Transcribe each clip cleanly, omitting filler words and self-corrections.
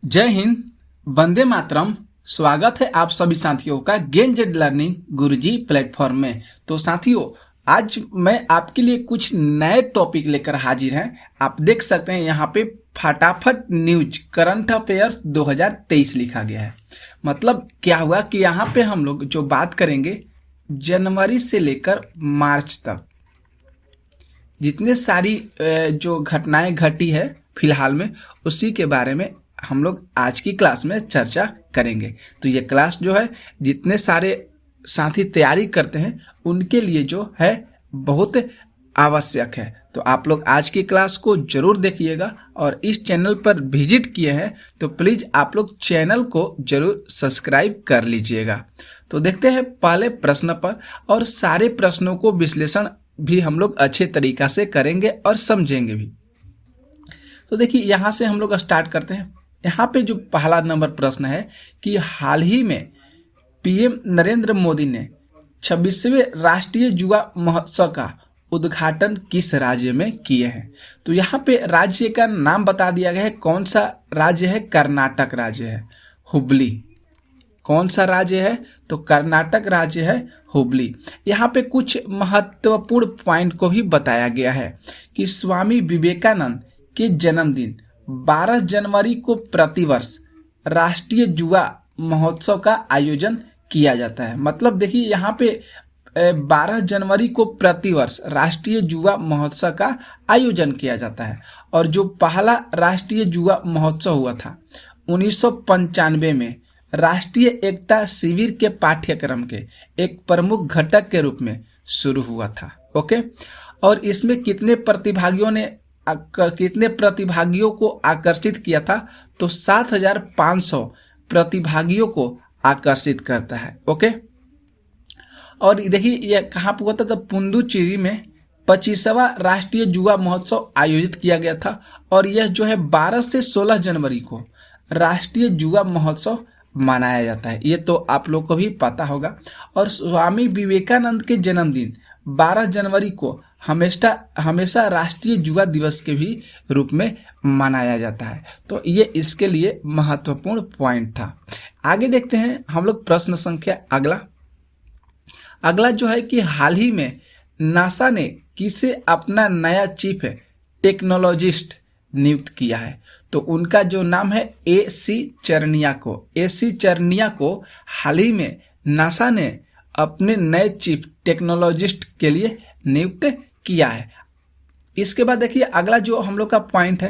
जय हिंद, वंदे मातरम। स्वागत है आप सभी साथियों का गेन जेड लर्निंग गुरुजी प्लेटफॉर्म में। तो साथियों, आज मैं आपके लिए कुछ नए टॉपिक लेकर हाजिर हैं। आप देख सकते हैं यहाँ पे फटाफट न्यूज करंट अफेयर्स 2023 लिखा गया है। मतलब क्या हुआ कि यहाँ पे हम लोग जो बात करेंगे जनवरी से लेकर मार्च तक जितने सारी जो घटनाएं घटी है फिलहाल में, उसी के बारे में हम लोग आज की क्लास में चर्चा करेंगे। तो ये क्लास जो है जितने सारे साथी तैयारी करते हैं उनके लिए जो है बहुत आवश्यक है। तो आप लोग आज की क्लास को जरूर देखिएगा और इस चैनल पर विजिट किए हैं तो प्लीज़ आप लोग चैनल को जरूर सब्सक्राइब कर लीजिएगा। तो देखते हैं पहले प्रश्न पर, और सारे प्रश्नों को विश्लेषण भी हम लोग अच्छे तरीका से करेंगे और समझेंगे भी। तो देखिए यहाँ से हम लोग स्टार्ट करते हैं। यहाँ पे जो पहला नंबर प्रश्न है कि हाल ही में पीएम नरेंद्र मोदी ने 26वें राष्ट्रीय युवा महोत्सव का उद्घाटन किस राज्य में किए हैं। तो यहाँ पे राज्य का नाम बता दिया गया है। कौन सा राज्य है? कर्नाटक राज्य है, हुबली। कौन सा राज्य है? तो कर्नाटक राज्य है, हुबली। यहाँ पे कुछ महत्वपूर्ण पॉइंट को भी बताया गया है कि स्वामी विवेकानंद के जन्मदिन 12 जनवरी को प्रतिवर्ष राष्ट्रीय युवा महोत्सव का आयोजन किया जाता है। मतलब देखिए यहाँ पे 12 जनवरी को प्रतिवर्ष राष्ट्रीय युवा महोत्सव का आयोजन किया जाता है। और जो पहला राष्ट्रीय युवा महोत्सव हुआ था 1995 में राष्ट्रीय एकता शिविर के पाठ्यक्रम के एक प्रमुख घटक के रूप में शुरू हुआ था। ओके, और इसमें कितने प्रतिभागियों को आकर्षित किया था? तो 7,500 प्रतिभागियों को आकर्षित करता है। ओके, और देखिए यह कहाँ पर हुआ था? तो पुडुचेरी में 25वां राष्ट्रीय युवा महोत्सव आयोजित किया गया था। और यह जो है 12 से 16 जनवरी को राष्ट्रीय युवा महोत्सव मनाया जाता है। ये तो आप लोग को भी पता होगा। और स्वामी विवेकानंद के जन्मदिन 12 जनवरी को हमेशा राष्ट्रीय युवा दिवस के भी रूप में मनाया जाता है। तो ये इसके लिए महत्वपूर्ण पॉइंट था। आगे देखते हैं हम लोग प्रश्न संख्या अगला जो है कि हाल ही में नासा ने किसे अपना नया चीफ टेक्नोलॉजिस्ट नियुक्त किया है। तो उनका जो नाम है AC चरनिया को हाल ही में नासा ने अपने नए चीफ टेक्नोलॉजिस्ट के लिए नियुक्त किया है। इसके बाद देखिए अगला जो हम लोग का पॉइंट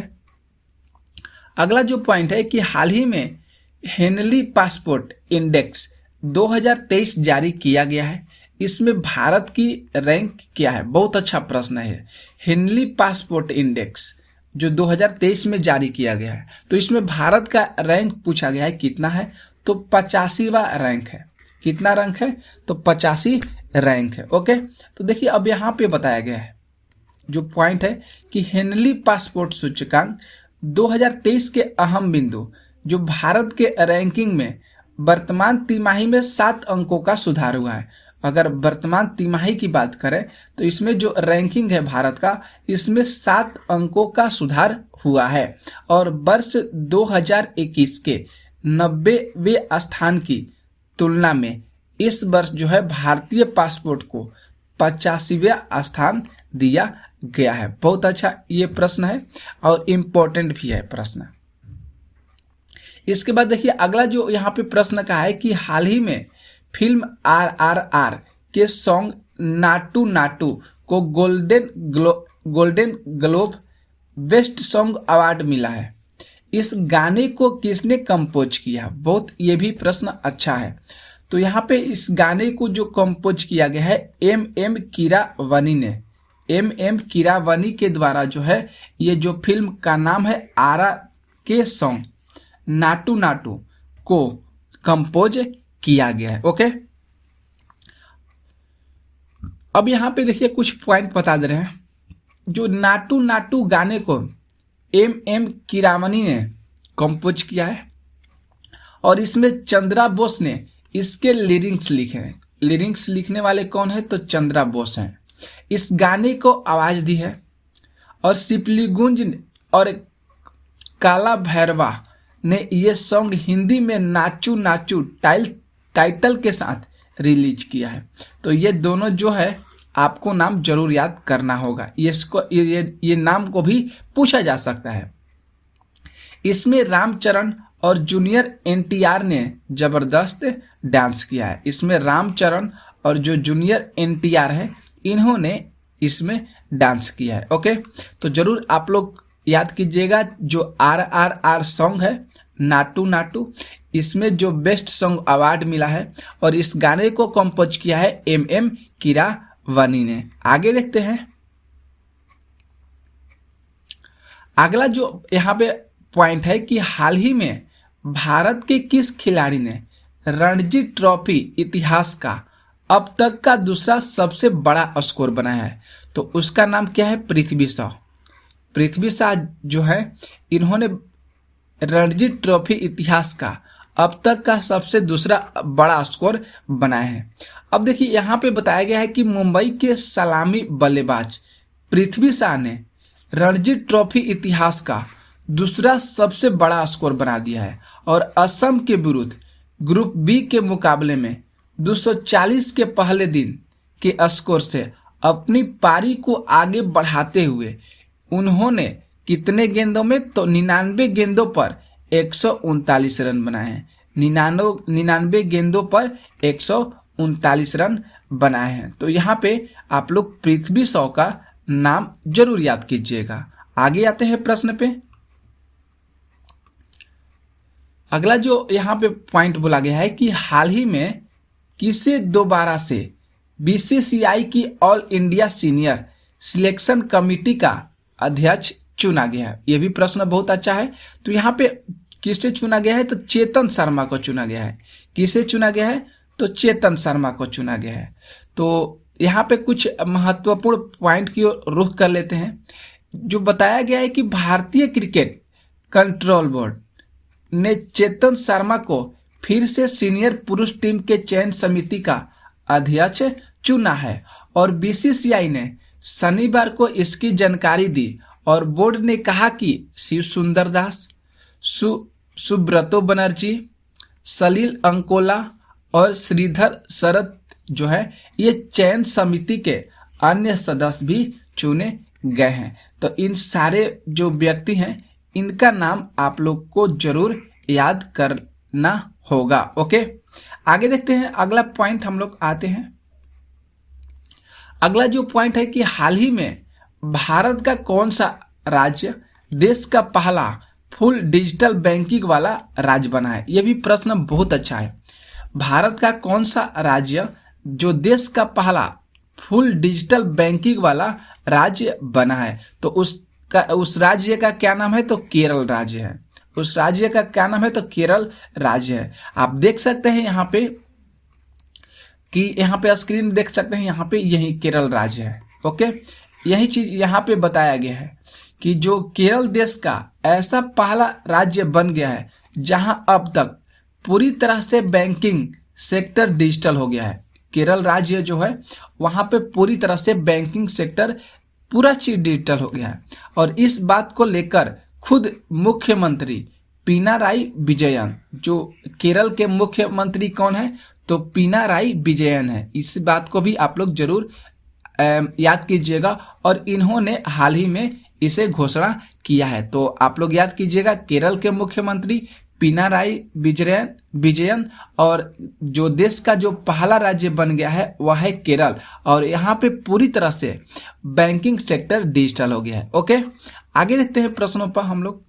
है कि हाल ही में हेनली पासपोर्ट इंडेक्स 2023 जारी किया गया है। इसमें भारत की रैंक क्या है? बहुत अच्छा प्रश्न है। हेनली पासपोर्ट इंडेक्स जो 2023 में जारी किया गया है, तो इसमें भारत का रैंक पूछा गया है कितना है? तो 85वां रैंक है। कितना रैंक है? तो 85 रैंक है। ओके, तो देखिए अब यहाँ पे बताया गया है जो पॉइंट है कि हेनली पासपोर्ट सूचकांक 2023 के अहम बिंदु जो भारत के रैंकिंग में वर्तमान तिमाही में 7 अंकों का सुधार हुआ है। अगर वर्तमान तिमाही की बात करें तो इसमें जो रैंकिंग है भारत का, इसमें 7 अंकों का सुधार हुआ है। और वर्ष 2021 के 90वें स्थान की तुलना में इस वर्ष जो है भारतीय पासपोर्ट को 85वां स्थान दिया गया है। बहुत अच्छा ये प्रश्न है और इम्पोर्टेंट भी है प्रश्न। इसके बाद देखिए अगला जो यहाँ पे प्रश्न का है कि हाल ही में फिल्म RRR के सॉन्ग नाटू नाटू को golden globe best song award मिला है। इस गाने को किसने कंपोज किया? बहुत ये भी प्रश्न अच्छा है। तो यहाँ पे इस गाने को जो कंपोज किया गया है M कीरावनी ने, M कीरावनी के द्वारा जो है ये जो फिल्म का नाम है RRR के सॉन्ग नाटू नाटू को कंपोज किया गया है। ओके, अब यहाँ पे देखिए कुछ पॉइंट बता दे रहे हैं। जो नाटू नाटू गाने को M कीरावनी ने कंपोज किया है और इसमें चंद्रा बोस ने इसके लिरिक्स लिखे हैं। लिरिक्स लिखने वाले कौन है? तो चंद्रा बोस हैं। इस गाने को आवाज दी है और सिपलीगुंज और काला भैरवा ने ये सॉन्ग हिंदी में नाचू नाचू टाइटल के साथ रिलीज किया है। तो ये दोनों जो है आपको नाम जरूर याद करना होगा। ये नाम को भी पूछा जा सकता है। इसमें रामचरण और जूनियर एनटीआर ने जबरदस्त डांस किया है। इसमें रामचरण और जो जूनियर एनटीआर है इन्होंने इसमें डांस किया है। ओके, तो जरूर आप लोग याद कीजिएगा। जो RRR सॉन्ग है नाटू नाटू, इसमें जो बेस्ट सॉन्ग अवार्ड मिला है और इस गाने को कंपोज किया है MM कीरावानी ने। आगे देखते हैं। अगला जो यहाँ पे पॉइंट है कि हाल ही में भारत के किस खिलाड़ी ने रणजी ट्रॉफी इतिहास का अब तक का दूसरा सबसे बड़ा स्कोर बनाया है? तो उसका नाम क्या है? पृथ्वी शॉ। पृथ्वी शॉ जो है इन्होंने रणजी ट्रॉफी इतिहास का अब तक का सबसे दूसरा बड़ा स्कोर बनाया है। अब देखिए यहाँ पे बताया गया है कि मुंबई के सलामी बल्लेबाज पृथ्वी शॉ ने रणजी ट्रॉफी इतिहास का दूसरा सबसे बड़ा स्कोर बना दिया है और असम के विरुद्ध ग्रुप बी के मुकाबले में 240 के पहले दिन के स्कोर से अपनी पारी को आगे बढ़ाते हुए उन्होंने कितने गेंदों में? तो 99 गेंदों पर 139 रन बनाए हैं। 99 गेंदों पर 139 रन बनाए हैं। तो यहाँ पे आप लोग पृथ्वी शॉ का नाम जरूर याद कीजिएगा। आगे आते हैं प्रश्न पे। अगला जो यहाँ पे पॉइंट बोला गया है कि हाल ही में किसे दोबारा से BCCI की all India senior selection committee का अध्यक्ष चुना गया है? ये भी प्रश्न बहुत अच्छा है। तो यहाँ पे किसे चुना गया है? तो चेतन शर्मा को चुना गया है। किसे चुना गया है? तो चेतन शर्मा को चुना गया है। तो यहाँ पे कुछ महत्वपूर्ण पॉइंट की ओर रुख कर लेते हैं। जो बताया गया है कि भारतीय क्रिकेट कंट्रोल बोर्ड ने चेतन शर्मा को फिर से सीनियर पुरुष टीम के चयन समिति का अध्यक्ष चुना है और BCCI ने शनिवार को इसकी जानकारी दी और बोर्ड ने कहा कि शिव सुंदर दास, सुब्रतो बनर्जी, सलील अंकोला और श्रीधर शरद जो है ये चयन समिति के अन्य सदस्य भी चुने गए हैं। तो इन सारे जो व्यक्ति हैं इनका नाम आप लोग को जरूर याद करना होगा। ओके, आगे देखते हैं। अगला पॉइंट हम लोग आते हैं। अगला जो पॉइंट है कि हाल ही में भारत का कौन सा राज्य देश का पहला फुल डिजिटल बैंकिंग वाला राज्य बना है? यह भी प्रश्न बहुत अच्छा है। भारत का कौन सा राज्य जो देश का पहला फुल डिजिटल बैंकिंग वाला राज्य बना है? तो उस राज्य का क्या नाम है? तो केरल राज्य है। उस राज्य का क्या नाम है? तो केरल राज्य है। आप देख सकते हैं यहाँ पे कि यहाँ पे स्क्रीन देख सकते हैं, यहाँ पे यही केरल राज्य है। ओके, यही चीज यहाँ पे बताया गया है कि जो केरल देश का ऐसा पहला राज्य बन गया है जहां अब तक पूरी तरह से बैंकिंग सेक्टर डिजिटल हो गया है। केरल राज्य जो है वहां पे पूरी तरह से बैंकिंग सेक्टर पूरा चीज डिजिटल हो गया है और इस बात को लेकर खुद मुख्यमंत्री पिनाराई विजयन, जो केरल के मुख्यमंत्री कौन है? तो पिनाराई विजयन है। इस बात को भी आप लोग जरूर याद कीजिएगा और इन्होंने हाल ही में इसे घोषणा किया है। तो आप लोग याद कीजिएगा, केरल के मुख्यमंत्री पिनाराई विजयन और जो देश का जो पहला राज्य बन गया है वह है केरल और यहाँ पे पूरी तरह से बैंकिंग सेक्टर डिजिटल हो गया है। ओके, आगे देखते हैं प्रश्नों पर हम लोग।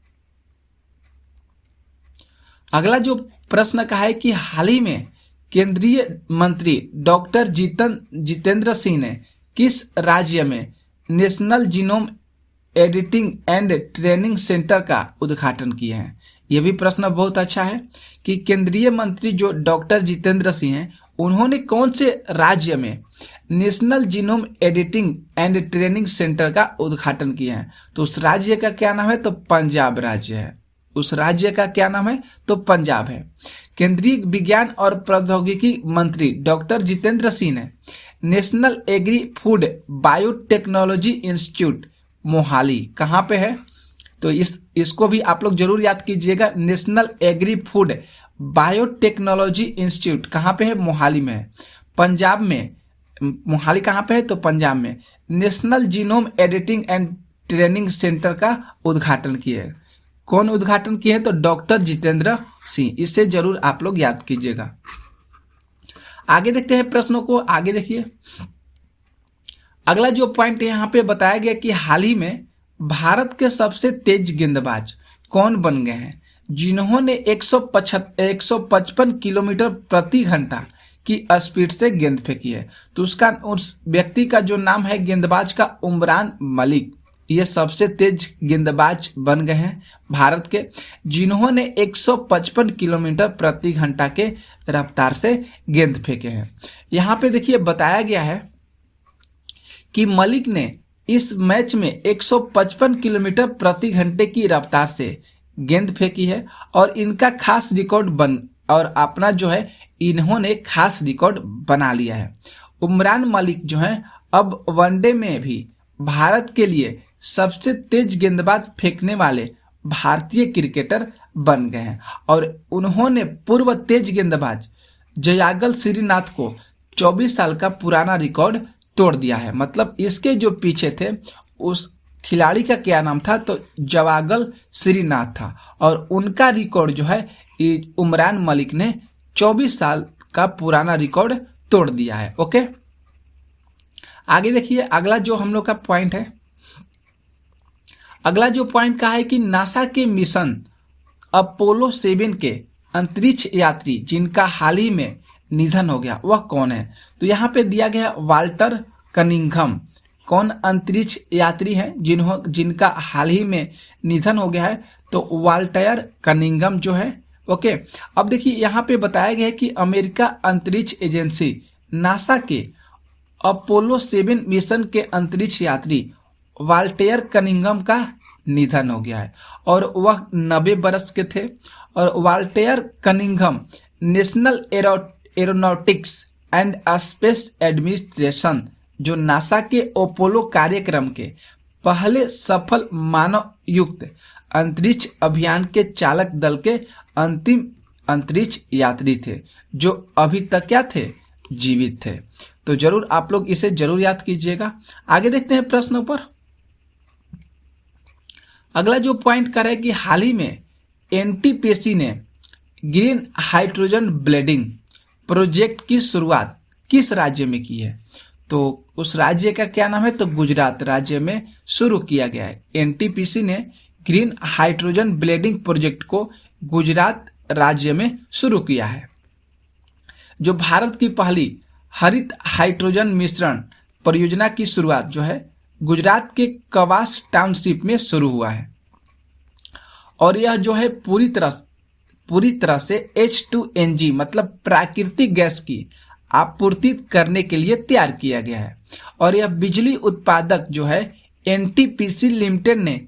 अगला जो प्रश्न का है कि हाल ही में केंद्रीय मंत्री डॉक्टर जितेंद्र सिंह ने किस राज्य में national genome editing and training centre का उद्घाटन किए हैं? यह भी प्रश्न बहुत अच्छा है कि केंद्रीय मंत्री जो डॉक्टर जितेंद्र सिंह हैं उन्होंने कौन से राज्य में national genome editing and training centre का उद्घाटन किया है? तो उस राज्य का क्या नाम है? तो पंजाब राज्य है। उस राज्य का क्या नाम है? तो पंजाब है। केंद्रीय विज्ञान और प्रौद्योगिकी मंत्री डॉक्टर जितेंद्र सिंह ने national agri food biotechnology institute Mohali, कहाँ पे है? तो इसको भी आप लोग जरूर याद कीजिएगा। National agri food biotechnology institute कहाँ पे है? मोहाली में है, पंजाब में। मोहाली कहाँ पे है? तो पंजाब में। National genome editing and training centre का उद्घाटन किया है। कौन उद्घाटन किए हैं? तो डॉक्टर जितेंद्र सिंह। इसे जरूर आप लोग याद कीजिएगा। आगे देखते हैं प्रश्नों को। आगे देखिए, अगला जो पॉइंट यहाँ पे बताया गया कि हाल ही में भारत के सबसे तेज गेंदबाज कौन बन गए हैं, जिन्होंने 155 किलोमीटर प्रति घंटा की स्पीड से गेंद फेंकी है। तो उस व्यक्ति का जो नाम है गेंदबाज का उमरान मलिक। ये सबसे तेज गेंदबाज बन गए हैं भारत के, जिन्होंने 155 किलोमीटर प्रति घंटा के रफ्तार से गेंद फेंके हैं। यहाँ पे देखिए बताया गया है कि मलिक ने इस मैच में 155 किलोमीटर प्रति घंटे की रफ्तार से गेंद फेंकी है और इनका खास रिकॉर्ड इन्होंने खास रिकॉर्ड बना लिया है। उमरान मलिक जो है अब वनडे में भी भारत के लिए सबसे तेज गेंदबाज फेंकने वाले भारतीय क्रिकेटर बन गए हैं और उन्होंने पूर्व तेज गेंदबाज जयागल श्रीनाथ को 24 साल का पुराना रिकॉर्ड तोड़ दिया है। मतलब इसके जो पीछे थे उस खिलाड़ी का क्या नाम था? तो जवागल श्रीनाथ था और उनका रिकॉर्ड जो है उमरान मलिक ने 24 साल का पुराना रिकॉर्ड तोड़ दिया है। ओके, आगे देखिए अगला जो हम लोग का पॉइंट है। अगला जो पॉइंट का है कि नासा के मिशन अपोलो 7 के अंतरिक्ष यात्री जिनका हाल ही में निधन हो गया वह कौन है? तो यहाँ पे दिया गया वाल्टर कनिंघम। कौन अंतरिक्ष यात्री हैं जिनका हाल ही में निधन हो गया है? तो वाल्टर कनिंघम जो है। ओके, अब देखिए यहाँ पे बताया गया है कि अमेरिका अंतरिक्ष एजेंसी नासा के अपोलो 7 मिशन के अंतरिक्ष यात्री वाल्टर कनिंघम का निधन हो गया है और वह 90 वर्ष के थे। और Walter Cunningham national aeronautics and space administration जो नासा के अपोलो कार्यक्रम के पहले सफल मानव युक्त अंतरिक्ष अभियान के चालक दल के अंतिम अंतरिक्ष यात्री थे जो अभी तक क्या थे? जीवित थे। तो जरूर आप लोग इसे जरूर याद कीजिएगा। आगे देखते हैं प्रश्नों पर। अगला जो पॉइंट कर रहा है कि हाल ही में एनटीपीसी ने ग्रीन हाइड्रोजन ब्लेंडिंग प्रोजेक्ट की शुरुआत किस राज्य में की है? तो उस राज्य का क्या नाम है? तो गुजरात राज्य में शुरू किया गया है। एनटीपीसी ने ग्रीन हाइड्रोजन ब्लेंडिंग प्रोजेक्ट को गुजरात राज्य में शुरू किया है, जो भारत की पहली हरित हाइड्रोजन मिश्रण परियोजना की शुरुआत जो है गुजरात के कवास टाउनशिप में शुरू हुआ है और यह जो है पूरी तरह से H2NG मतलब प्राकृतिक गैस की आपूर्ति करने के लिए तैयार किया गया है। और यह बिजली उत्पादक जो है एनटीपीसी लिमिटेड ने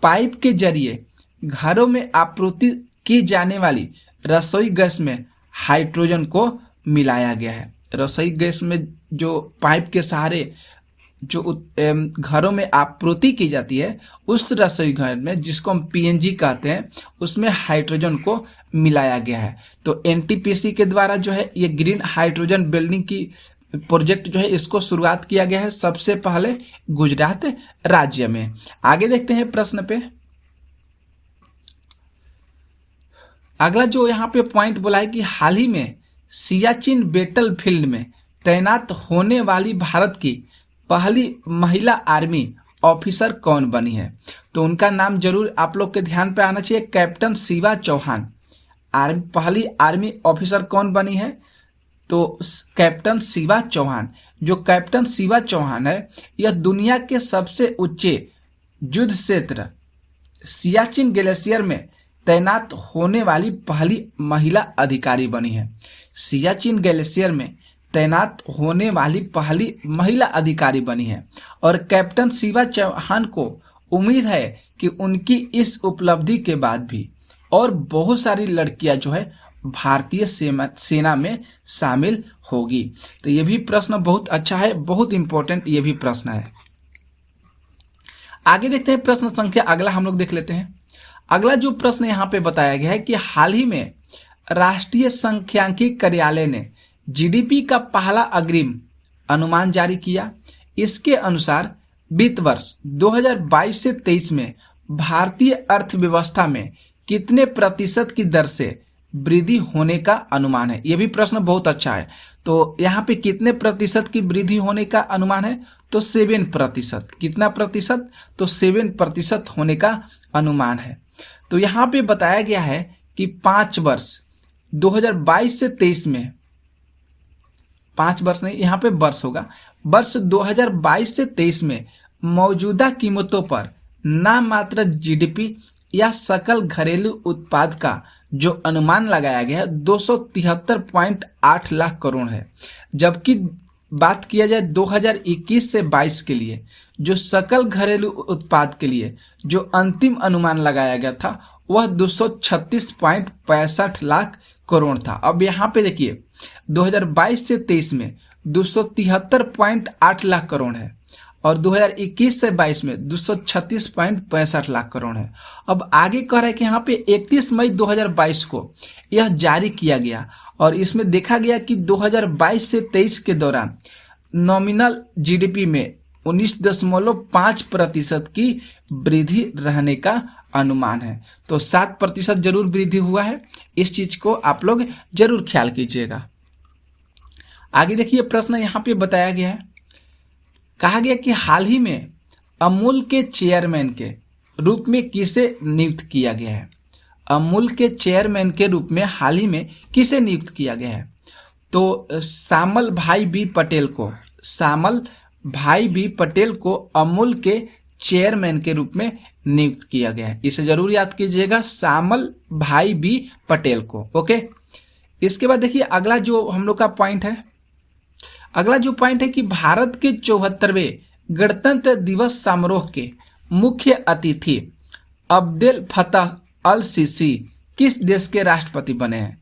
पाइप के जरिए घरों में आपूर्ति की जाने वाली रसोई गैस में हाइड्रोजन को मिलाया गया है। रसोई गैस में जो पाइप के सहारे जो घरों में आपूर्ति की जाती है उस रसोई घर में, जिसको हम पीएनजी कहते हैं, उसमें हाइड्रोजन को मिलाया गया है। तो एनटीपीसी के द्वारा जो है ये ग्रीन हाइड्रोजन बिल्डिंग की प्रोजेक्ट जो है इसको शुरुआत किया गया है सबसे पहले गुजरात राज्य में। आगे देखते हैं प्रश्न पे। अगला जो यहाँ पे पॉइंट बोला है कि हाल ही में सियाचिन बैटल फील्ड में तैनात होने वाली भारत की पहली महिला आर्मी ऑफिसर कौन बनी है? तो उनका नाम जरूर आप लोग के ध्यान पे आना चाहिए, कैप्टन शिवा चौहान। पहली आर्मी ऑफिसर कौन बनी है? तो कैप्टन शिवा चौहान। जो कैप्टन शिवा चौहान है यह दुनिया के सबसे ऊंचे युद्ध क्षेत्र सियाचिन ग्लेशियर में तैनात होने वाली पहली महिला अधिकारी बनी है। सियाचिन ग्लेशियर में तैनात होने वाली पहली महिला अधिकारी बनी है और कैप्टन शिवा चौहान को उम्मीद है कि उनकी इस उपलब्धि के बाद भी और बहुत सारी लड़कियां जो है भारतीय सेना में शामिल होगी। तो ये भी प्रश्न बहुत अच्छा है, बहुत इंपॉर्टेंट ये भी प्रश्न है। आगे देखते हैं प्रश्न संख्या अगला हम लोग देख लेते हैं। अगला जो प्रश्न यहाँ पे बताया गया है कि हाल ही में राष्ट्रीय सांख्यिकी कार्यालय ने जीडीपी का पहला अग्रिम अनुमान जारी किया। इसके अनुसार वित्त वर्ष 2022 से 23 में भारतीय अर्थव्यवस्था में कितने प्रतिशत की दर से वृद्धि होने का अनुमान है। यह भी प्रश्न बहुत अच्छा है। तो यहाँ पे कितने प्रतिशत की वृद्धि होने का अनुमान है, तो 7%। कितना प्रतिशत, तो 7% होने का अनुमान है। तो यहाँ पे बताया गया है कि 5 वर्ष 2022 से 23 में, 5 वर्ष नहीं, यहाँ पे वर्ष होगा, वर्ष 2022 से 23 में मौजूदा कीमतों पर नामात्र जीडीपी या सकल घरेलू उत्पाद का जो अनुमान लगाया गया है 273.8 लाख करोड़ है। जबकि बात किया जाए 2021 से 22 के लिए जो सकल घरेलू उत्पाद के लिए जो अंतिम अनुमान लगाया गया था वह 236.65 लाख करोड़ था। अब यहाँ पे देखिए 2022 से 23 में 273.8 लाख करोड़ है और 2021 से 22 में 236.65 लाख करोड़ है। अब आगे कह रहा है कि यहाँ पे 31 मई 2022 को यह जारी किया गया और इसमें देखा गया कि 2022 से 23 के दौरान नॉमिनल जीडीपी में 19.5% की वृद्धि रहने का अनुमान है। तो 7% जरूर वृद्धि हुआ है, इस चीज को आप लोग जरूर ख्याल कीजिएगा। आगे देखिए प्रश्न यहाँ पे बताया गया है, कहा गया कि हाल ही में अमूल के चेयरमैन के रूप में किसे नियुक्त किया गया है। अमूल के चेयरमैन के रूप में हाल ही में किसे नियुक्त किया गया है, तो श्यामल भाई बी पटेल को अमूल के चेयरमैन के रूप में नियुक्त किया गया है। इसे जरूर याद कीजिएगा, श्यामल भाई बी पटेल को। ओके, इसके बाद देखिए अगला जो हम लोग का पॉइंट है, अगला जो पॉइंट है कि भारत के 74वें गणतंत्र दिवस समारोह के मुख्य अतिथि अब्देल फतह अल सीसी किस देश के राष्ट्रपति बने हैं।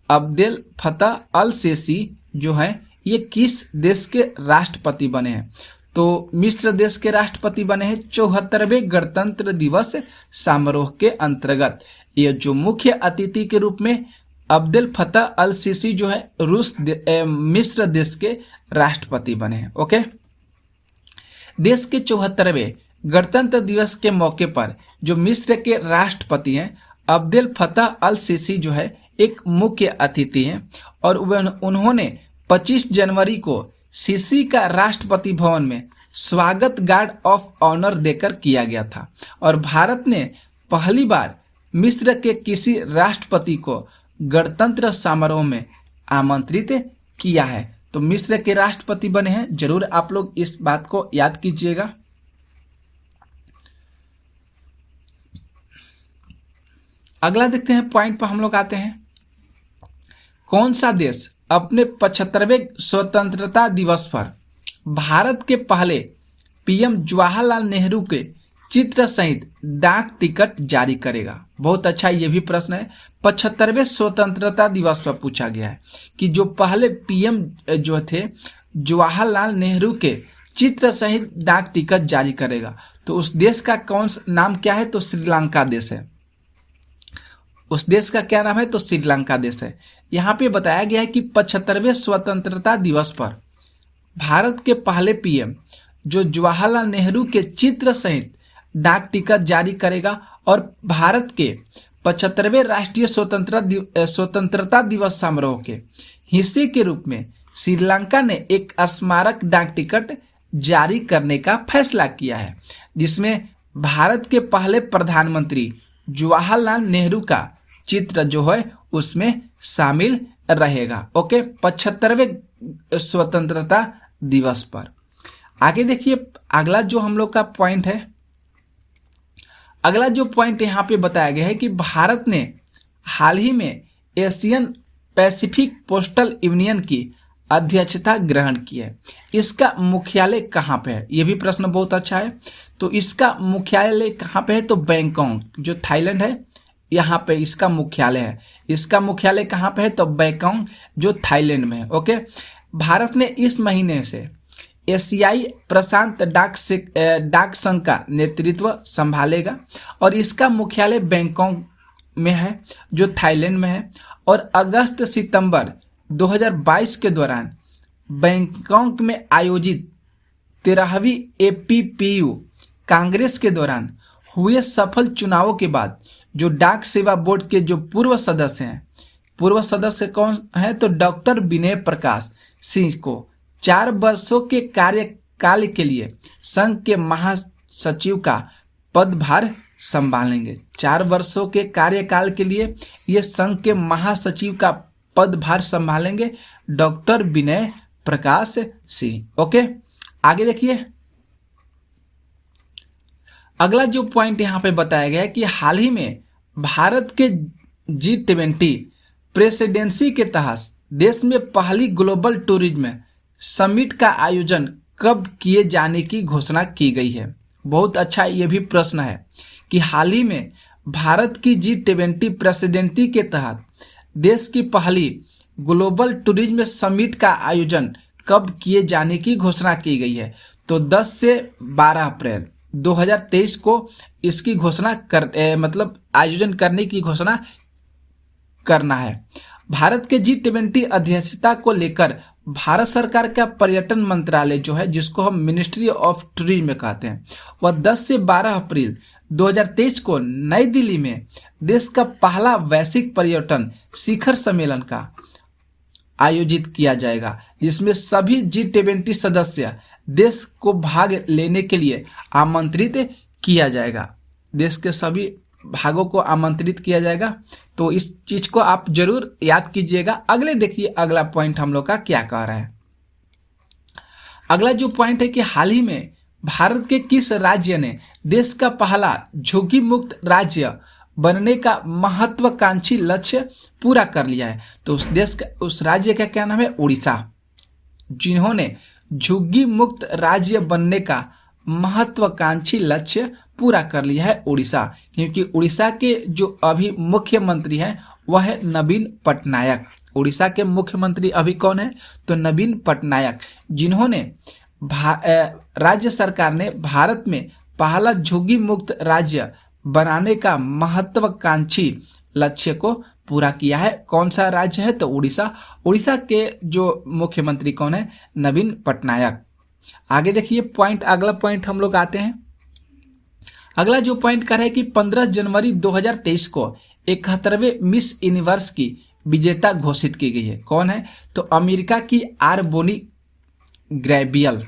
अब्देल फतह अल सीसी जो है ये किस देश के राष्ट्रपति बने हैं, तो मिस्र देश के राष्ट्रपति बने हैं 74वें गणतंत्र दिवस समारोह के अंतर्गत। ये जो मुख्य अतिथि के रूप में अब्देल फतह अल सीसी जो है मिस्र देश के राष्ट्रपति बने हैं। ओके, देश के 74वें गणतंत्र दिवस के मौके पर जो मिस्र के राष्ट्रपति हैं अब्देल फतह अल सीसी जो है एक मुख्य अतिथि हैं और उन्होंने 25 जनवरी को सीसी का राष्ट्रपति भवन में स्वागत गार्ड ऑफ ऑनर देकर किया गया था और भारत ने पहली बार मिस्र के किसी राष्ट्रपति को गणतंत्र समारोह में आमंत्रित किया है। तो मिस्र के राष्ट्रपति बने हैं, जरूर आप लोग इस बात को याद कीजिएगा। अगला देखते हैं पॉइंट पर हम लोग आते हैं, कौन सा देश अपने 75वें स्वतंत्रता दिवस पर भारत के पहले पीएम जवाहरलाल नेहरू के चित्र सहित डाक टिकट जारी करेगा। बहुत अच्छा ये भी प्रश्न है, 75वें स्वतंत्रता दिवस पर पूछा गया है कि जो पहले पीएम जो थे जवाहरलाल नेहरू के चित्र सहित डाक टिकट जारी करेगा, तो उस देश का कौन नाम क्या है, तो श्रीलंका देश है। उस देश का क्या नाम है, तो श्रीलंका देश है। यहाँ पे बताया गया है कि 75वें स्वतंत्रता दिवस पर भारत के पहले पीएम जो जवाहरलाल नेहरू के चित्र सहित डाक टिकट जारी करेगा और भारत के 75वें राष्ट्रीय स्वतंत्रता दिवस समारोह के हिस्से के रूप में श्रीलंका ने एक स्मारक डाक टिकट जारी करने का फैसला किया है, जिसमें भारत के पहले प्रधानमंत्री जवाहरलाल नेहरू का चित्र जो है उसमें शामिल रहेगा। ओके, 75वें स्वतंत्रता दिवस पर। आगे देखिए अगला जो हम लोग का पॉइंट है, अगला जो पॉइंट यहाँ पे बताया गया है कि भारत ने हाल ही में एशियन पैसिफिक पोस्टल यूनियन की अध्यक्षता ग्रहण की है। इसका मुख्यालय कहाँ पे है, ये भी प्रश्न बहुत अच्छा है। तो इसका मुख्यालय कहाँ पे है, तो बैंकॉक जो थाईलैंड है यहाँ पे इसका मुख्यालय है। इसका मुख्यालय कहाँ पे है, तो बैंकॉक जो थाईलैंड में है। ओके, भारत ने इस महीने से एशियाई प्रशांत डाक संघ का नेतृत्व संभालेगा और इसका मुख्यालय बैंकॉक में है जो थाईलैंड में है। और अगस्त सितंबर 2022 के दौरान बैंकॉक में आयोजित 13वीं APPU कांग्रेस के दौरान हुए सफल चुनावों के बाद जो डाक सेवा बोर्ड के जो पूर्व सदस्य कौन है तो डॉक्टर विनय प्रकाश सिंह को 4 वर्षों के कार्यकाल के लिए संघ के महासचिव का पदभार संभालेंगे। 4 वर्षों के कार्यकाल के लिए ये संघ के महासचिव का पदभार संभालेंगे डॉक्टर विनय प्रकाश सिंह। ओके, आगे देखिए अगला जो पॉइंट यहाँ पे बताया गया है कि हाल ही में भारत के G20 प्रेसिडेंसी के तहत देश में पहली ग्लोबल टूरिज्म समिट का आयोजन कब किए जाने की घोषणा की गई है। बहुत अच्छा ये भी प्रश्न है कि हाल ही में भारत की G20 प्रेसिडेंसी के तहत देश की पहली ग्लोबल टूरिज्म समिट का आयोजन कब किए जाने की घोषणा की गई है। तो 10 से 12 अप्रैल 2023 को इसकी घोषणा मतलब आयोजन करने की घोषणा करना है। भारत के G20 अध्यक्षता को लेकर भारत सरकार का पर्यटन मंत्रालय जो है जिसको हम मिनिस्ट्री ऑफ टूरिज्म कहते हैं वह 10 से 12 अप्रैल 2023 को नई दिल्ली में देश का पहला वैश्विक पर्यटन शिखर सम्मेलन का आयोजित किया जाएगा जिसमें सभी G20 सदस्य देश को भाग लेने के लिए आमंत्रित किया जाएगा। देश के सभी भागों को आमंत्रित किया जाएगा। तो इस चीज को आप जरूर याद कीजिएगा। अगले देखिए अगला पॉइंट हम लोग का क्या कह रहा है। अगला जो पॉइंट है कि हाल ही में भारत के किस राज्य ने देश का पहला झुग्गी मुक्त राज्य बनने का महत्वाकांक्षी लक्ष्य पूरा कर लिया है। तो उस राज्य का क्या नाम है? उड़ीसा, जिन्होंने झुग्गी मुक्त राज्य बनने का महत्वाकांक्षी लक्ष्य पूरा कर लिया है उड़ीसा। क्योंकि उड़ीसा के जो अभी मुख्यमंत्री हैं वह है नवीन पटनायक। उड़ीसा के मुख्यमंत्री अभी कौन है? तो नवीन पटनायक, जिन्होंने राज्य सरकार ने भारत में पहला झुग्गी मुक्त राज्य बनाने का महत्वाकांक्षी लक्ष्य को पूरा किया है। कौन सा राज्य है? तो उड़ीसा। उड़ीसा के जो मुख्यमंत्री कौन है? नवीन पटनायक। आगे देखिए पॉइंट, अगला पॉइंट हम लोग आते हैं। अगला जो पॉइंट कर रहा है कि 15 जनवरी 2023 को 71वें मिस यूनिवर्स की विजेता घोषित की गई है। कौन है? तो अमेरिका की आर बोनी ग्रेबियल,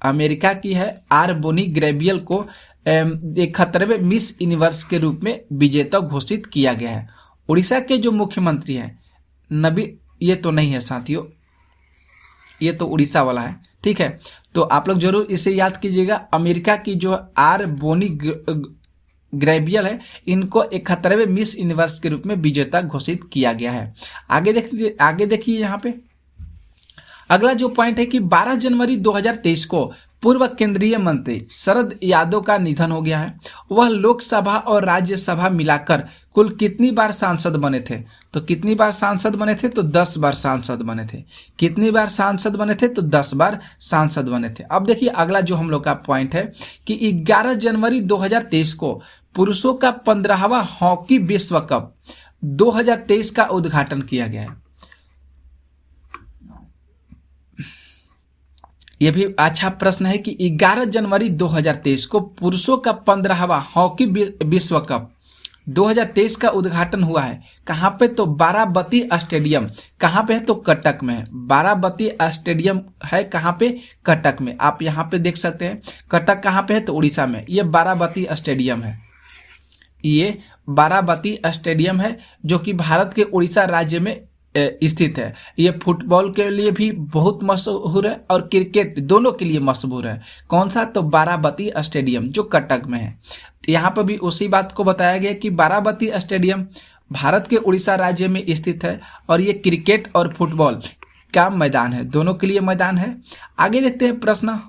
अमेरिका की है आर बोनी ग्रेबियल को 71वें मिस यूनिवर्स के रूप में विजेता घोषित किया गया है। उड़ीसा के जो मुख्यमंत्री हैं ये तो नहीं है साथियों, ये तो उड़ीसा वाला है, ठीक है। तो आप लोग जरूर इसे याद कीजिएगा। अमेरिका की जो आर बोनी ग्रेबियल है इनको 71वें मिस यूनिवर्स के रूप में विजेता घोषित किया गया है। आगे देखिए यहाँ पे अगला जो पॉइंट है कि 12 जनवरी 2023 को पूर्व केंद्रीय मंत्री शरद यादव का निधन हो गया है। वह लोकसभा और राज्यसभा मिलाकर कुल कितनी बार सांसद बने थे? तो कितनी बार सांसद बने थे? तो 10 बार सांसद बने थे। कितनी बार सांसद बने थे? तो 10 बार सांसद बने थे। अब देखिए अगला जो हम लोग का पॉइंट है कि 11 जनवरी 2023 को पुरुषों का 15वां हॉकी विश्व कप 2023 का उद्घाटन किया गया है। यह भी अच्छा प्रश्न है कि 11 जनवरी 2023 को पुरुषों का 15वां हॉकी विश्व कप 2023 का उद्घाटन हुआ है। कहाँ पे? तो बाराबती स्टेडियम। कहाँ पे है? तो कटक में है। बाराबती स्टेडियम है कहाँ पे? कटक में। आप यहाँ पे देख सकते हैं। कटक कहाँ पे है? तो उड़ीसा में। ये बाराबती स्टेडियम है, ये बाराबती स्टेडियम है जो कि भारत के उड़ीसा राज्य में स्थित है। ये फुटबॉल के लिए भी बहुत मशहूर है और क्रिकेट दोनों के लिए मशहूर है। कौन सा? तो बाराबती स्टेडियम जो कटक में है। यहाँ पर भी उसी बात को बताया गया कि बाराबती स्टेडियम भारत के उड़ीसा राज्य में स्थित है और ये क्रिकेट और फुटबॉल का मैदान है, दोनों के लिए मैदान है। आगे देखते हैं प्रश्न।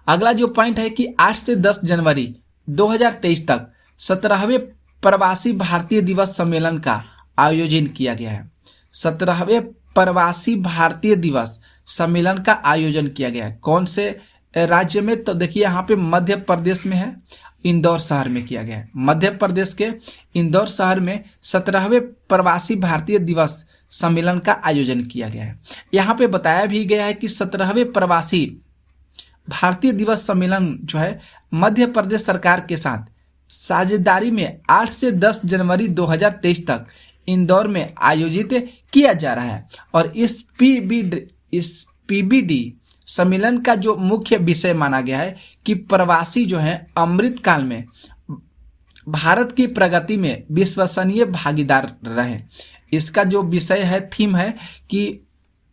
अगला जो पॉइंट है कि 8 से 10 जनवरी 2023 तक 17वें प्रवासी भारतीय दिवस सम्मेलन का आयोजन किया गया है। 17वें प्रवासी भारतीय दिवस सम्मेलन का आयोजन किया गया है। कौन से राज्य में? तो देखिए यहाँ पे मध्य प्रदेश में है, इंदौर शहर में किया गया है। मध्य प्रदेश के इंदौर शहर में 17वें प्रवासी भारतीय दिवस सम्मेलन का आयोजन किया गया है। यहाँ पे बताया भी गया है कि 17वें प्रवासी भारतीय दिवस सम्मेलन जो है मध्य प्रदेश सरकार के साथ साझेदारी में 8 से 10 जनवरी 2023 तक इंदौर में आयोजित किया जा रहा है। और इस पीबीडी सम्मेलन का जो मुख्य विषय माना गया है कि प्रवासी जो है अमृत काल में भारत की प्रगति में विश्वसनीय भागीदार रहे। इसका जो विषय है, थीम है कि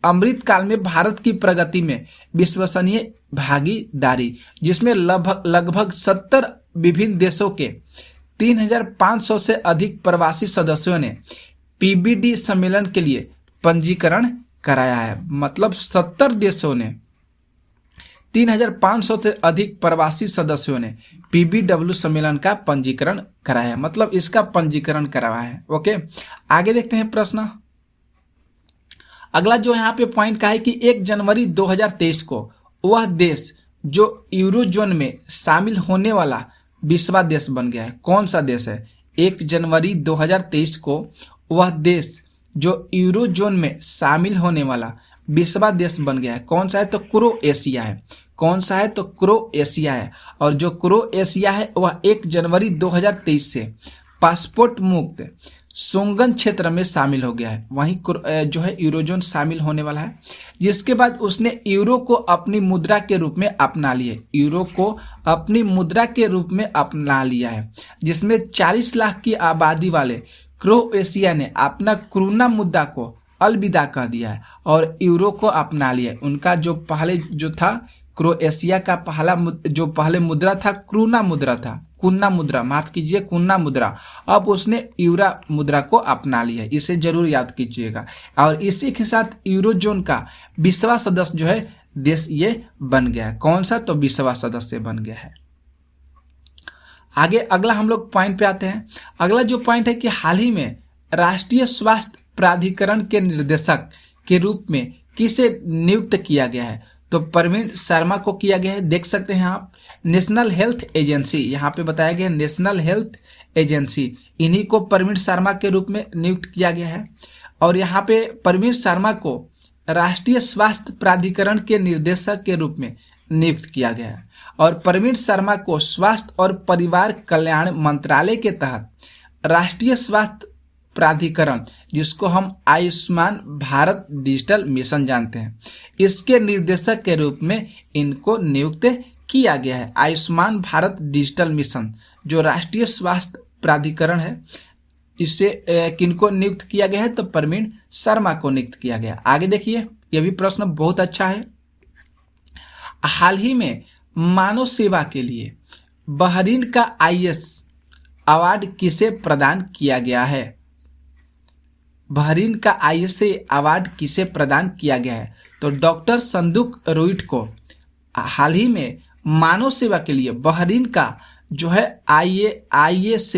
अमृत काल में भारत की प्रगति में विश्वसनीय भागीदारी, जिसमें लगभग 70 विभिन्न देशों के 3500 से अधिक प्रवासी सदस्यों ने पीबीडी सम्मेलन के लिए पंजीकरण कराया है। मतलब 70 देशों ने 3500 से अधिक प्रवासी सदस्यों ने पीबीडब्ल्यू सम्मेलन का पंजीकरण कराया है, मतलब इसका पंजीकरण कराया है। ओके, आगे देखते हैं प्रश्न। अगला जो यहाँ पे पॉइंट का है कि 1 जनवरी 2023 को वह देश जो यूरोजोन में शामिल होने वाला 20वां देश बन गया है। कौन सा देश है? 1 जनवरी 2023 को वह देश जो यूरोजोन में शामिल होने वाला 20वां देश बन गया है। कौन सा है? तो क्रोएशिया है। कौन सा है? तो क्रोएशिया है। और जो क्रोएशिया है वह 1 जनवरी 2023 से पासपोर्ट मुक्त शोंगन क्षेत्र में शामिल हो गया है। वहीं जो है यूरोजोन शामिल होने वाला है, जिसके बाद उसने यूरो को अपनी मुद्रा के रूप में अपना लिया। यूरो को अपनी मुद्रा के रूप में अपना लिया है, जिसमें 40 लाख की आबादी वाले क्रोएशिया ने अपना क्रूना मुद्रा को अलविदा कह दिया है और यूरो को अपना लिया। उनका जो पहले जो था क्रोएशिया का पहले मुद्रा था क्रूना मुद्रा था, कुन्ना मुद्रा, माफ कीजिए, कुन्ना मुद्रा। अब उसने यूरो मुद्रा को अपना लिया है, इसे जरूर याद कीजिएगा। और इसी के साथ यूरोजोन का 20वां सदस्य जो है देश ये बन गया है। कौन सा? तो 20वां सदस्य बन गया है। आगे अगला हम लोग पॉइंट पे आते हैं। अगला जो पॉइंट है कि हाल ही में राष्ट्रीय स्वास्थ्य प्राधिकरण के निर्देशक के रूप में किसे नियुक्त किया गया है? तो प्रवीण शर्मा को किया गया है। देख सकते हैं आप, नेशनल हेल्थ एजेंसी, यहाँ पे बताया गया है नेशनल हेल्थ एजेंसी, इन्हीं को प्रवीण शर्मा के रूप में नियुक्त किया गया है। और यहाँ पे प्रवीण शर्मा को राष्ट्रीय स्वास्थ्य प्राधिकरण के निर्देशक के रूप में नियुक्त किया गया है। और प्रवीण शर्मा को स्वास्थ्य और परिवार कल्याण मंत्रालय के तहत राष्ट्रीय स्वास्थ्य प्राधिकरण, जिसको हम आयुष्मान भारत डिजिटल मिशन जानते हैं, इसके निर्देशक के रूप में इनको नियुक्त किया गया है। आयुष्मान भारत डिजिटल मिशन जो राष्ट्रीय स्वास्थ्य प्राधिकरण है, इससे किनको नियुक्त किया गया है? तो प्रवीण शर्मा को नियुक्त किया गया। आगे देखिए, यह भी प्रश्न बहुत अच्छा है। हाल ही में मानव सेवा के लिए बहरीन का IS अवार्ड किसे प्रदान किया गया है? बहरीन का IS अवार्ड किसे प्रदान किया गया है? तो डॉक्टर संदूक रोइट को हाल ही में मानव सेवा के लिए बहरीन का जो है IS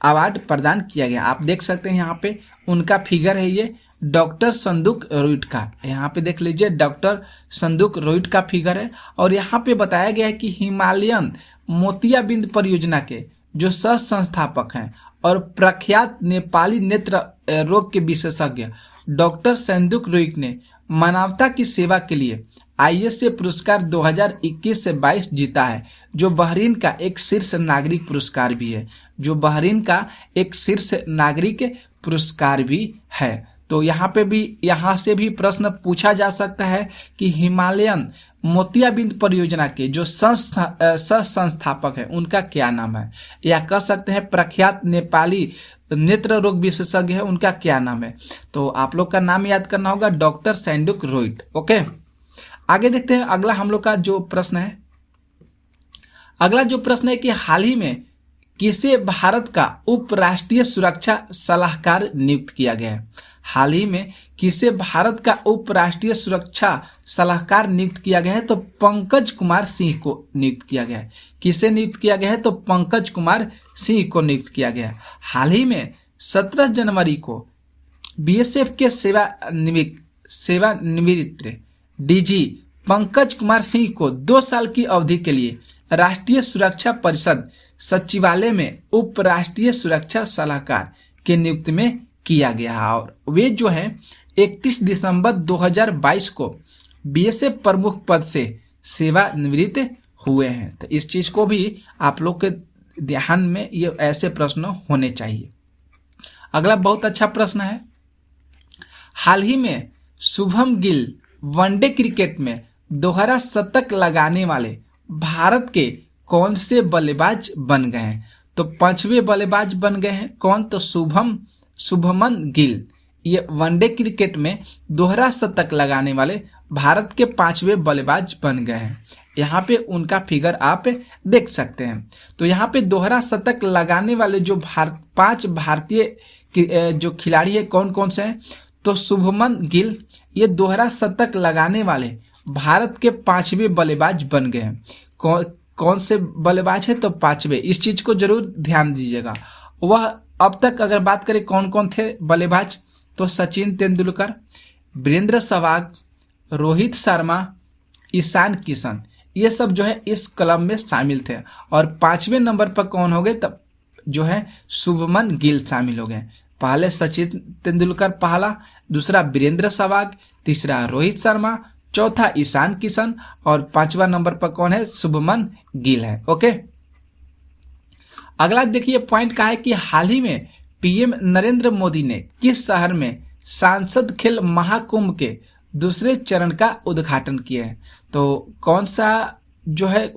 अवार्ड प्रदान किया गया। आप देख सकते हैं यहाँ पे उनका फिगर है, ये डॉक्टर संदूक रोइट का, यहाँ पे देख लीजिए डॉक्टर संदूक रोइट का फिगर है। और यहाँ पे बताया गया है कि हिमालयन मोतियाबिंद परियोजना के जो सह संस्थापक हैं और प्रख्यात नेपाली नेत्र रोग के विशेषज्ञ डॉक्टर संदूक रोइट ने मानवता की सेवा के लिए IS पुरस्कार 2021 से 22 जीता है, जो बहरीन का एक शीर्ष नागरिक पुरस्कार भी है, जो बहरीन का एक शीर्ष नागरिक पुरस्कार भी है। तो यहाँ से भी प्रश्न पूछा जा सकता है कि हिमालयन मोतियाबिंद परियोजना के जो सह संस्थापक है उनका क्या नाम है, या कह सकते हैं प्रख्यात नेपाली नेत्र रोग विशेषज्ञ है, उनका क्या नाम है? तो आप लोग का नाम याद करना होगा, डॉक्टर संदूक रोइट। ओके, आगे देखते हैं अगला हम लोग का जो प्रश्न है। अगला जो प्रश्न है कि हाल ही में किसे भारत का उपराष्ट्रीय सुरक्षा सलाहकार नियुक्त किया गया है? हाल ही में किसे भारत का उपराष्ट्रीय सुरक्षा सलाहकार नियुक्त किया गया है? तो पंकज कुमार सिंह को नियुक्त किया गया है। किसे नियुक्त किया गया है? तो पंकज कुमार सिंह को नियुक्त किया गया है। हाल ही में 17 जनवरी को BSF के सेवानिवृत्त डीजी पंकज कुमार सिंह को 2 साल की अवधि के लिए राष्ट्रीय सुरक्षा परिषद सचिवालय में उप राष्ट्रीय सुरक्षा सलाहकार के नियुक्ति में किया गया है और वे जो है 31 दिसंबर 2022 को बीएसएफ प्रमुख पद से सेवानिवृत्त हुए हैं। तो इस चीज को भी आप लोग के ध्यान में ये ऐसे प्रश्न होने चाहिए। अगला बहुत अच्छा प्रश्न है, हाल ही में शुभम गिल वनडे क्रिकेट में दोहरा शतक लगाने वाले भारत के कौन से बल्लेबाज बन गए हैं? तो 5वें बल्लेबाज बन गए हैं। कौन? तो शुभमन गिल ये वनडे क्रिकेट में दोहरा शतक लगाने वाले भारत के 5वें बल्लेबाज बन गए हैं। यहाँ पे उनका फिगर आप देख सकते हैं। तो यहाँ पे दोहरा शतक लगाने वाले जो 5 भारतीय जो खिलाड़ी है कौन कौन से हैं? तो शुभमन गिल ये दोहरा शतक लगाने वाले भारत के 5वें बल्लेबाज बन गए हैं। कौन से बल्लेबाज है? तो 5वें। इस चीज को जरूर ध्यान दीजिएगा। वह अब तक अगर बात करें कौन कौन थे बल्लेबाज, तो सचिन तेंदुलकर, वीरेंद्र सहवाग, रोहित शर्मा, ईशान किशन, ये सब जो है इस क्लब में शामिल थे। और 5वें नंबर पर कौन हो गए? तब जो है शुभमन गिल शामिल हो गए। पहले सचिन तेंदुलकर पहला, दूसरा वीरेंद्र सहवाग, तीसरा रोहित शर्मा, चौथा ईशान किशन और 5वां नंबर पर कौन है? शुभमन गिल है। ओके, अगला देखिए पॉइंट का है कि हाल ही में पीएम नरेंद्र मोदी ने किस शहर में सांसद खेल महाकुंभ के दूसरे चरण का उद्घाटन किया है? तो कौन सा जो है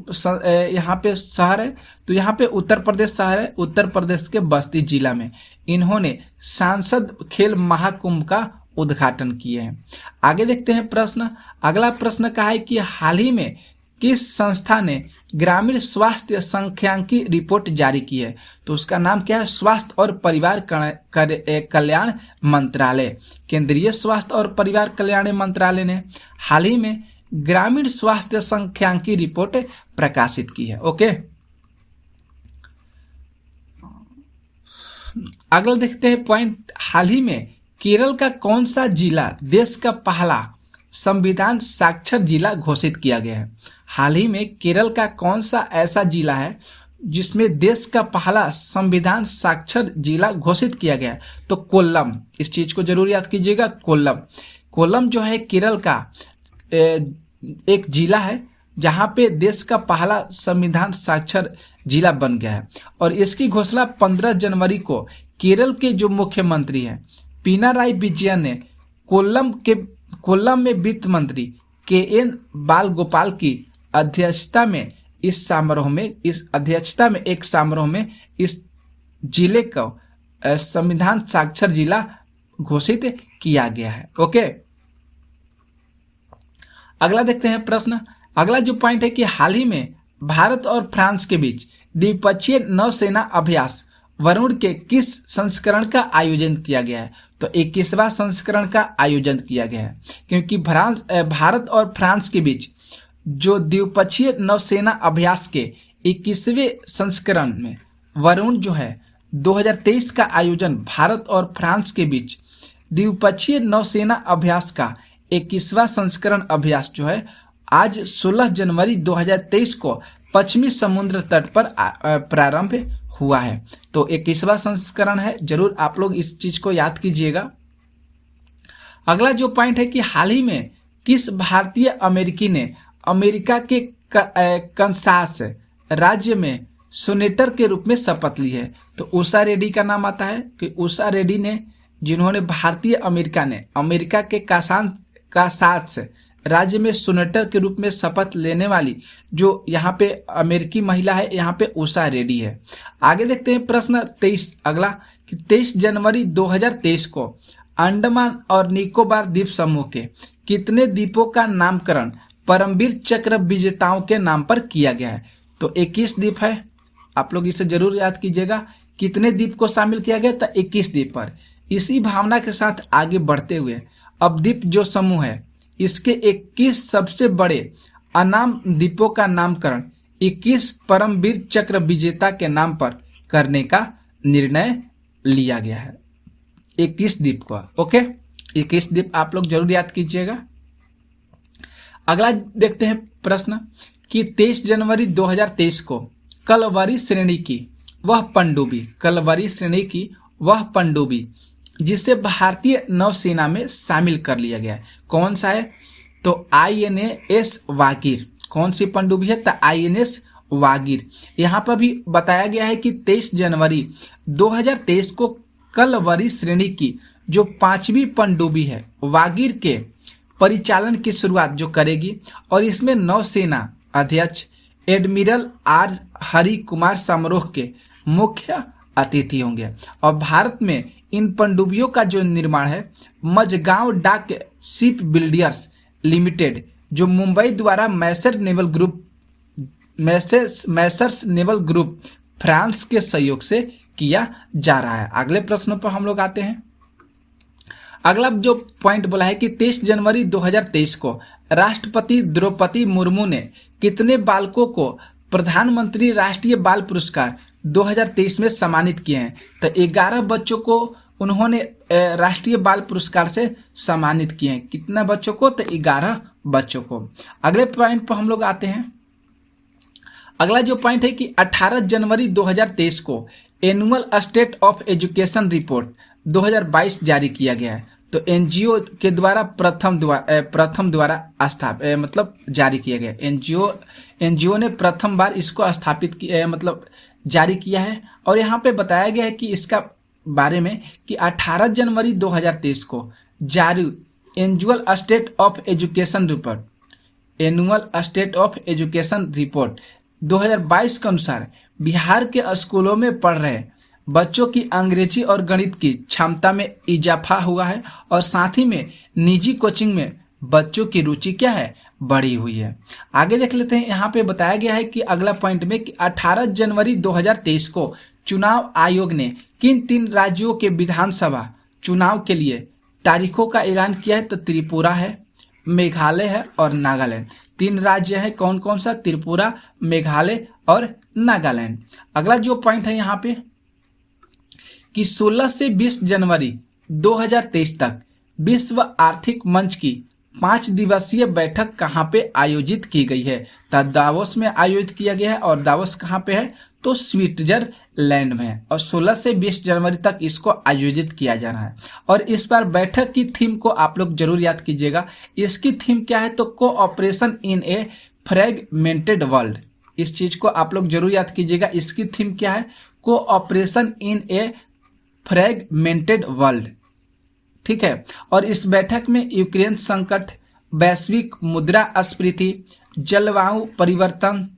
यहाँ पे शहर है? तो यहाँ पे उत्तर प्रदेश शहर है। उत्तर प्रदेश के बस्ती जिला में इन्होंने सांसद खेल महाकुंभ का उद्घाटन किए हैं। आगे देखते हैं प्रश्न। अगला प्रश्न का है कि हाल ही में किस संस्था ने ग्रामीण स्वास्थ्य सांख्यिकी रिपोर्ट जारी की है? तो उसका नाम क्या है? स्वास्थ्य और परिवार कल्याण मंत्रालय। केंद्रीय स्वास्थ्य और परिवार कल्याण मंत्रालय ने हाल ही में ग्रामीण स्वास्थ्य सांख्यिकी रिपोर्ट प्रकाशित की है। ओके, अगला देखते हैं पॉइंट, हाल ही में केरल का कौन सा जिला देश का पहला संविधान साक्षर जिला घोषित किया गया है? हाल ही में केरल का कौन सा ऐसा जिला है जिसमें देश का पहला संविधान साक्षर जिला घोषित किया गया है? तो कोल्लम। इस चीज को जरूर याद कीजिएगा, कोल्लम। कोल्लम जो है केरल का एक जिला है जहां पे देश का पहला संविधान साक्षर जिला बन गया है। और इसकी घोषणा 15 जनवरी को केरल के जो मुख्यमंत्री हैं पिनाराई विजयन ने कोल्लम में वित्त मंत्री KN बालगोपाल की अध्यक्षता में एक समारोह में इस जिले को संविधान साक्षर जिला घोषित किया गया है। ओके, अगला देखते हैं प्रश्न। अगला जो पॉइंट है कि हाल ही में भारत और फ्रांस के बीच द्विपक्षीय नौसेना अभ्यास वरुण के किस संस्करण का आयोजन किया गया है? तो 21वां संस्करण का आयोजन किया गया है, क्योंकि भारत और फ्रांस के बीच जो द्विपक्षीय नौसेना अभ्यास के 21वें संस्करण में वरुण जो है 2023 का आयोजन भारत और फ्रांस के बीच द्विपक्षीय नौसेना अभ्यास का 21वां संस्करण अभ्यास जो है आज 16 जनवरी 2023 को पश्चिमी समुद्र तट पर प्रारंभ हुआ है। तो 21वां संस्करण है, जरूर आप लोग इस चीज को याद कीजिएगा। अगला जो पॉइंट है कि हाल ही में किस भारतीय अमेरिकी ने अमेरिका के कंसास राज्य में सेनेटर के रूप में शपथ ली है? तो उषा रेड्डी का नाम आता है कि उषा रेड्डी ने, जिन्होंने भारतीय अमेरिका के कासास राज्य में सेनेटर के रूप में शपथ लेने वाली जो यहाँ पे अमेरिकी महिला है, यहाँ पे उषा रेड्डी है। आगे देखते हैं प्रश्न 23। अगला कि 23 जनवरी 2023 को अंडमान और निकोबार द्वीप समूह के कितने द्वीपों का नामकरण परमवीर चक्र विजेताओं के नाम पर किया गया है? तो 21 द्वीप है, आप लोग इसे जरूर याद कीजिएगा। कितने द्वीप को शामिल किया गया? तो 21 द्वीप पर। इसी भावना के साथ आगे बढ़ते हुए अब द्वीप जो समूह है इसके 21 सबसे बड़े अनाम द्वीपों का नामकरण 21 परमवीर चक्र विजेता के नाम पर करने का निर्णय लिया गया है, 21 द्वीप का। ओके, ये किस द्वीप आप लोग जरूर याद कीजिएगा। अगला देखते हैं प्रश्न कि 23 जनवरी 2023 को कलवरी श्रेणी की वह पनडुब्बी जिसे भारतीय नौसेना में शामिल कर लिया गया है, कौन सा है? तो INS वागीर। कौन सी पनडुब्बी है? तो INS वागीर। यहाँ पर भी बताया गया है कि 23 जनवरी 2023 को कलवरी श्रेणी की जो 5वीं पनडुब्बी है वागीर के परिचालन की शुरुआत जो करेगी, और इसमें नौसेना अध्यक्ष एडमिरल R हरि कुमार समारोह के मुख्य अतिथि होंगे। और भारत में इन पनडुब्बियों का जो निर्माण है मझगांव डाक शिप बिल्डर्स लिमिटेड जो मुंबई द्वारा मैसर्स नेवल ग्रुप फ्रांस के सहयोग से किया जा रहा है। अगले प्रश्नों पर हम लोग आते हैं। अगला जो पॉइंट बोला है कि 23 जनवरी 2023 को राष्ट्रपति द्रौपदी मुर्मू ने कितने बालकों को प्रधानमंत्री राष्ट्रीय बाल पुरस्कार 2023 में सम्मानित किए हैं? तो 11 बच्चों को उन्होंने राष्ट्रीय बाल पुरस्कार से सम्मानित किए हैं। कितना बच्चों को? तो 11 बच्चों को। अगले पॉइंट पर हम लोग आते हैं। अगला जो पॉइंट है कि 18 जनवरी 2023 को annual state of education report 2022 जारी किया गया है। तो NGO के द्वारा प्रथम द्वारा जारी किया गया। NGO ने प्रथम बार इसको स्थापित किया जारी किया है। और यहाँ पे बताया गया है कि इसका बारे में कि 18 जनवरी 2023 को जारी annual state of education report 2022 के अनुसार बिहार के स्कूलों में पढ़ रहे बच्चों की अंग्रेजी और गणित की क्षमता में इजाफा हुआ है, और साथ ही में निजी कोचिंग में बच्चों की रुचि क्या है? बढ़ी हुई है। आगे देख लेते हैं। यहाँ पे बताया गया है कि अगला पॉइंट में कि 18 जनवरी 2023 को चुनाव आयोग ने किन 3 राज्यों के विधानसभा चुनाव के लिए तारीखों का ऐलान किया है? तो त्रिपुरा है, मेघालय है और नागालैंड। 3 राज्य हैं, कौन कौन सा? त्रिपुरा, मेघालय और नागालैंड। अगला जो पॉइंट है यहाँ पे कि 16 से 20 जनवरी 2023 तक विश्व आर्थिक मंच की 5 दिवसीय बैठक कहाँ पे आयोजित की गई है? तो दावोस में आयोजित किया गया है। और दावोस कहाँ पे है? तो स्विट्जरलैंड में है। और 16 से 20 जनवरी तक इसको आयोजित किया जा रहा है। और इस बार बैठक की थीम को आप लोग जरूर याद कीजिएगा। इसकी थीम क्या है? तो cooperation in a fragmented world. इस चीज को आप लोग जरूर याद कीजिएगा। इसकी थीम क्या है? Cooperation in a fragmented world. ठीक है। और इस बैठक में यूक्रेन संकट, वैश्विक मुद्रास्फीति, जलवायु परिवर्तन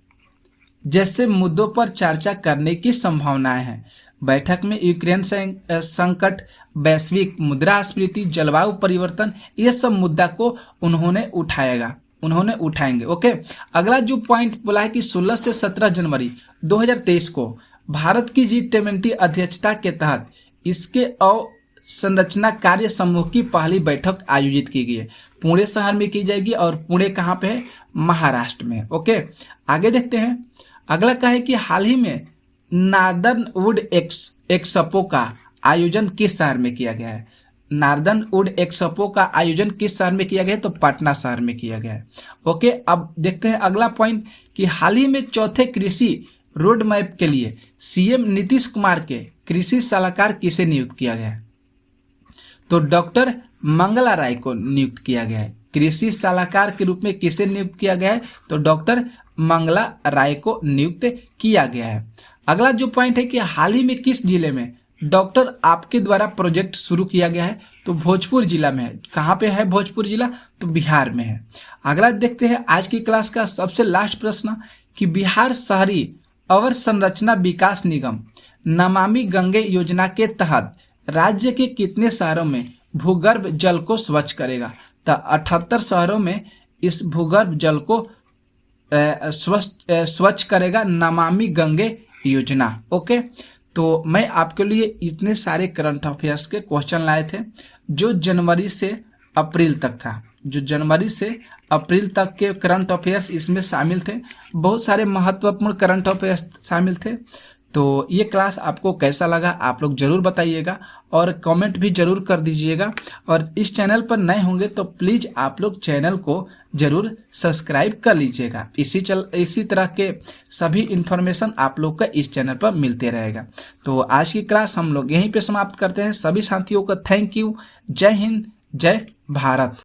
जैसे मुद्दों पर चर्चा करने की संभावनाएं हैं। बैठक में यूक्रेन संकट, वैश्विक मुद्रास्फीति, जलवायु परिवर्तन, ये सब मुद्दा को उन्होंने उठाएंगे। ओके। अगला जो पॉइंट बोला है कि 16 से 17 जनवरी 2023 को भारत की G20 अध्यक्षता के तहत इसके अवसंरचना कार्य समूह की पहली बैठक आयोजित की गई है। पुणे शहर में की जाएगी। और पुणे कहाँ पे है? महाराष्ट्र में। ओके। आगे देखते हैं। अगला क्या है कि हाल ही में नॉर्दर्न वुड एक्सपो का आयोजन किस शहर में किया गया है? नॉर्दर्न वुड एक्सपो का आयोजन किस शहर में किया गया है? तो पटना शहर में किया गया है। ओके। अब देखते हैं अगला पॉइंट कि हाल ही में चौथे कृषि रोड मैप के लिए CM नीतीश कुमार के कृषि सलाहकार किसे नियुक्त किया गया है? तो डॉक्टर मंगला राय को नियुक्त किया गया है। कृषि सलाहकार के रूप में किसे नियुक्त किया गया है? तो डॉक्टर मंगला राय को नियुक्त किया गया है। अगला जो पॉइंट है कि हाल ही में किस जिले में डॉक्टर आपके द्वारा प्रोजेक्ट शुरू किया गया है? तो भोजपुर जिला में है। कहाँ पे है भोजपुर जिला? तो बिहार में है। अगला देखते हैं आज की क्लास का सबसे लास्ट प्रश्न कि बिहार शहरी अवसंरचना विकास निगम नमामि गंगे योजना के तहत राज्य के कितने शहरों में भूगर्भ जल को स्वच्छ करेगा? तो 78 शहरों में इस भूगर्भ जल को स्वच्छ करेगा नमामि गंगे योजना। ओके। तो मैं आपके लिए इतने सारे करंट अफेयर्स के क्वेश्चन लाए थे जो जनवरी से अप्रैल तक था। जो जनवरी से अप्रैल तक के करंट अफेयर्स इसमें शामिल थे। बहुत सारे महत्वपूर्ण करंट अफेयर्स शामिल थे। तो ये क्लास आपको कैसा लगा आप लोग ज़रूर बताइएगा और कमेंट भी ज़रूर कर दीजिएगा। और इस चैनल पर नए होंगे तो प्लीज़ आप लोग चैनल को ज़रूर सब्सक्राइब कर लीजिएगा। इसी तरह के सभी इन्फॉर्मेशन आप लोग का इस चैनल पर मिलते रहेगा। तो आज की क्लास हम लोग यहीं पे समाप्त करते हैं। सभी साथियों का थैंक यू। जय हिंद, जय भारत।